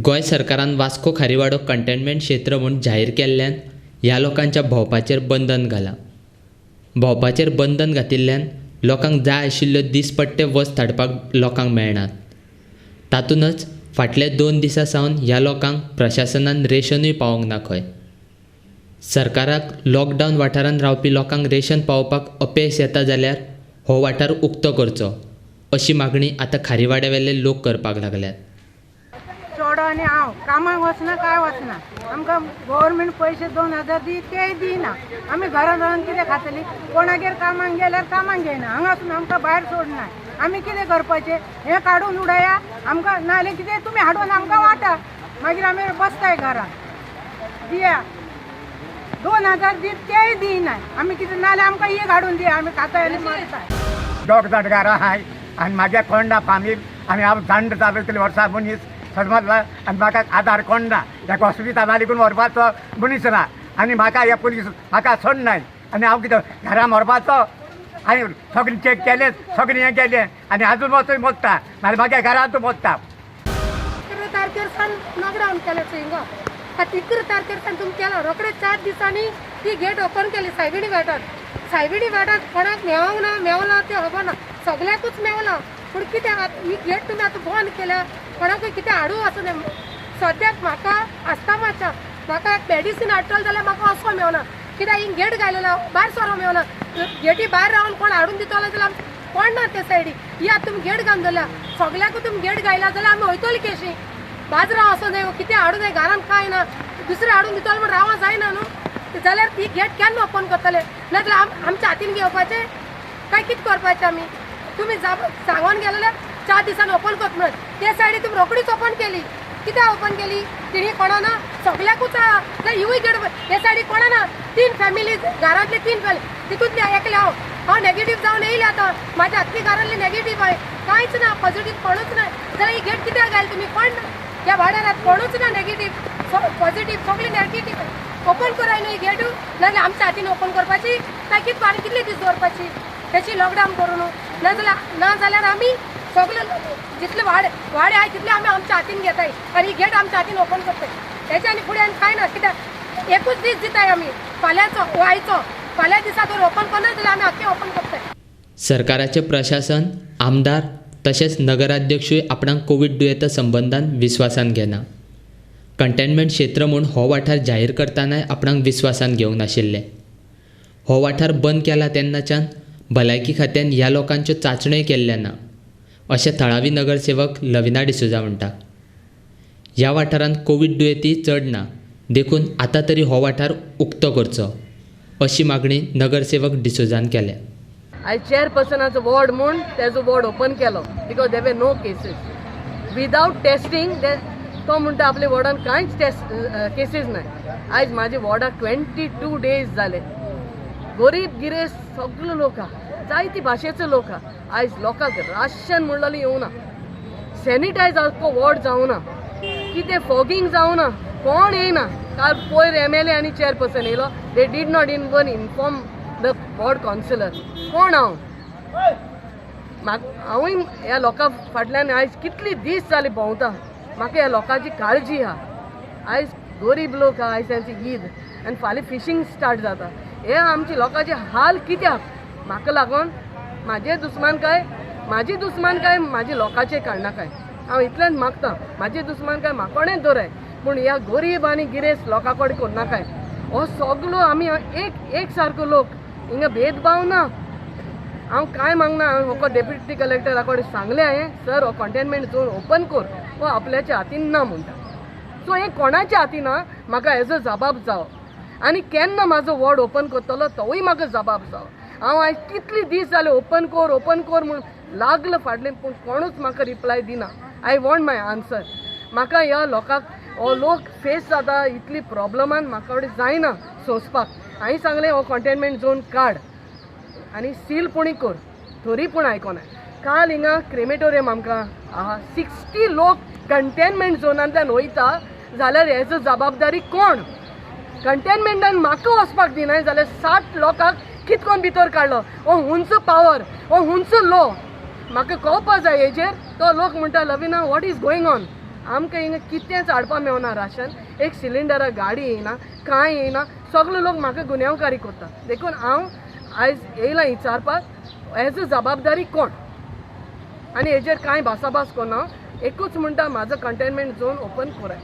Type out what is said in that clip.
गोंय सरकारान वास्को खारीवाडो कंटेनमेंट क्षेत्र म्हूण जाहीर केल्ल्यान ह्या लोकांच्या भोंवपाचेर बंधन घालां. भोंवपाचेर बंधन घातिल्ल्यान लोकांक जाय आशिल्ल्यो दिसपट्टे वस्त धाडपाक लोकांक मेळनात. तातूंतच फाटले 2 दिसां सावन ह्या लोकांक प्रशासनान रेशनूय पावोवंक ना खंय. सरकाराक लॉकडावन वाठारांत रावपी लोकांक रेशन पावोवपाक अपेस येता जाल्यार हो वाठार उक्तो करचो अशी मागणी आतां खारीवाड्यावेले लोक करपाक लागल्यात. चोडो आनी हांव कामाक वचना काय वचना. आमकां गव्हर्मेंट पयशे 2000 दी तेय दिना. आमी घरान रावन कितें खातली? कोणागेर कामाक गेल्यार कामाक घेयना. हांगासून आमकां भायर सोडना. आमी कितें करपाचें? हें काडून उडया आमकां, नाल्यार कितें तुमी हाडून आमकां वाटा. मागीर आमी बसताय घरान. दिया 2000 दी तेय दिना. आमी कितें नाल्यार आमकां एक हाडून दिया. आमी खाताय आनी मरताय. दोग जाणकारां आहाय आनी म्हाज्या कोंडा फामील आनी हांव थंड चालयतले वर्सां मनीस समजला. आनी म्हाका आधार कोण ना. ह्या हॉस्पिटलां लेगून व्हरपाचो मनीस ना. आनी म्हाका हे पुलीस म्हाका सोडनाय. आनी हांव कितें घरा व्हरपाचो. आनी सगळें चॅक केलें, सगळें हें केलें आनी आजून वचून मोजता. नाल्यार म्हाज्या घरांत मोजता. 11 तारखेर सावन लॉकडावन केलें हिंगा. 11 तारखेर सावन तुमी केलो. रोखडे 4 दिसांनी ती गेट ओपन केली सायबिणी वाठार. सायबिणी वाठार कोणाक मेळोंक ना, मेवला तें खबर ना. सगळ्याकूच मेवला. पूण कितें ही गेट तुमी आतां बंद केल्या. कोणाकूय कितें हाडूं वचना. सद्याक म्हाका आस्थमाच्या म्हाका मेडिसीन हाडटलो जाल्यार म्हाका वचपाक मेवना. कित्याक ही गेट घायलेलो भायर सरो मेवना. गेटी भायर रावन कोण हाडून दितलो जाल्यार कोण ना ते सायडी. ही आतां तुमी गेट घालून दवरल्या. सगळ्याकूच तुमी गेट घायला जाल्यार आमी वयतली केशी. बाजरां वचों जाय, कितें हाडूं जाय, घरान कांय ना. दुसरें हाडून दितलो म्हण रावों जायना न्हू. जाल्यार ती गेट केन्ना ओपन करतले? नाजाल्यार आमच्या हातीन घेवपाचें काय कितें करपाचें आमी? तुमी सांगून गेले जाल्यार 4 दिसांनी ओपन करता म्हणून. ते सायडी तुमी रोखडीच ओपन केली. कित्याक ओपन केली? तिणी कोणा ना, सगळ्याकूच जाल्यार हिवूय गेट. हे सायडी कोणा ना. 3 फॅमिली घरांतले 3 फॅमिली तितूंतले एकले हांव नेगेटीव जावन येयले. आतां म्हाज्या हातली घरांतले नेगेटीव आहे. कांयच ना, पॉझिटीव कोणूच ना. जाल्यार ही गेट कित्याक घायल तुमी? कोण ना ह्या वाड्यार कोणूच ना नेगेटीव, पॉझिटीव सगळी नेगेटीव. ओपन कराय न्हू ही गेट. नाजाल्यार आमच्या हातीन ओपन करपाची काय कितले दीस दवरपाची? तेची लॉकडावन करूं न्हू. नाजाल्यार आमी सगळे जितले वाडे आहाय तितले आमी आमच्या हातीन घेताय आनी ही गेट आमच्या हातीन ओपन करताय. हेच्या आनी फुडें आनी कांय ना. कित्याक एकूच दीस दिताय आमी फाल्यांचो वो आयचो. फाल्यां दिसा जर ओपन करना जाल्यार आमी आख्खें ओपन करताय. सरकाराचे प्रशासन, आमदार तशेंच नगराध्यक्षूय आपणाक कोवीड दुयेंता संबंदान विस्वासान घेना. कंटेनमेंट क्षेत्र म्हूण हो वाठार जाहीर करतानाय आपणाक विस्वासान घेवंक नाशिल्ले. हो वाठार बंद केला तेन्नाच्यान भलायकी खात्यान ह्या लोकांच्यो चांचण्योय केल्ल्या ना अशें थळावी नगरसेवक लविना डिसोजा म्हणटा. ह्या वाठारांत कोवीड दुयेंती चड ना देखून आतां तरी हो वाठार उक्तो करचो अशी मागणी नगरसेवक डिसोजान केल्या. आयज चेअरपर्सनाचो वॉर्ड म्हूण तेजो वॉर्ड ओपन केलो because there were no cases. Without testing तो म्हणटा आपल्या वॉर्डान कांयच केसीस नाय. आयज म्हाज्या वॉर्डाक 22 डेज जाले. गरीब गिरेस सगळे लोक आहा, जायती भाशेचे लोक आहा. आयज लोकांक राशन म्हणलेलें येवना. सॅनिटायज आख्खो वॉर्ड जावना. कितें फॉगिंग जावना. कोण येयना. काल पयर MLA आनी चेअरपर्सन येयलो. They did not even inform the ward councillor. कोण हांवूय ह्या लोकां फाटल्यान आयज कितले दीस जाले भोंवता. म्हाका ह्या लोकांची काळजी आहा. आयज गरीब लोक आहा. आयज तांची ईद आनी फाल्यां फिशींग स्टार्ट जाता. हे आमचे लोकांचे हाल कित्याक? म्हाका लागून म्हाजी दुस्मानकाय म्हाजी लोकांचे काडनाकाय. हांव इतलेंच मागतां. म्हाजी दुस्मानकाय म्हाकोडेच दवराय पूण ह्या गरीब आनी गिरेस्त लोकां कडेन करनाकाय. हो सगळो आमी एक सारको लोक. हिंगा भेदभाव ना. हांव कांय मागना. हांव डेप्युटी कलेक्टरा कडेन सांगलें हांवें सर हो कंटेनमेंट झोन ओपन कर. हो आपल्याच्या हातीन ना म्हणटा. सो हें कोणाच्या हातीन ना. म्हाका हेजो जबाब जावो आनी केन्ना म्हाजो वॉर्ड ओपन करतलो तोवूय म्हाका जबाब जावो. हांव आयज कितले दीस जाले ओपन कर म्हूण लागलं फाटलें पूण कोणूच म्हाका रिप्लाय दिना. I want my answer. म्हाका ह्या लोकांक हो लोक फेस जाता इतली प्रॉब्लमान म्हाका कडेन जायना सोंसपाक. हांवें सांगलें हो कंटेनमेंट झोन काड आनी सील पुणी कर. तरी पूण आयकोना. काल हिंगा क्रेमेटोरियम आमकां आहा 60 लोक कंटेनमेंट झोनांतल्यान वयता जाल्यार हेजो जबाबदारी कोण? कंटेनमेंटान म्हाका वचपाक दिनाय जाल्यार 60 लोकांक कितकोन भितर काडलो? हो हुंचो पावर, हो हुंचो लॉ म्हाका कळपाक जाय हेजेर. तो लोक म्हणटा Lavina what is going on? आमकां हिंगा कितेंच हाडपा मेवना राशन, एक सिलिंडरा गाडी येयना, कांय येयना, सगळे लोक म्हाका गुन्यांवकारी कोत्ता. देखून हांव आयज येयलां विचारपाक एज अ जबाबदारी कोण, आनी हेजेर कांय भासाभास कोन्ना. एकूच म्हणटा म्हाजो कंटेनमेंट झोन ओपन कोराय.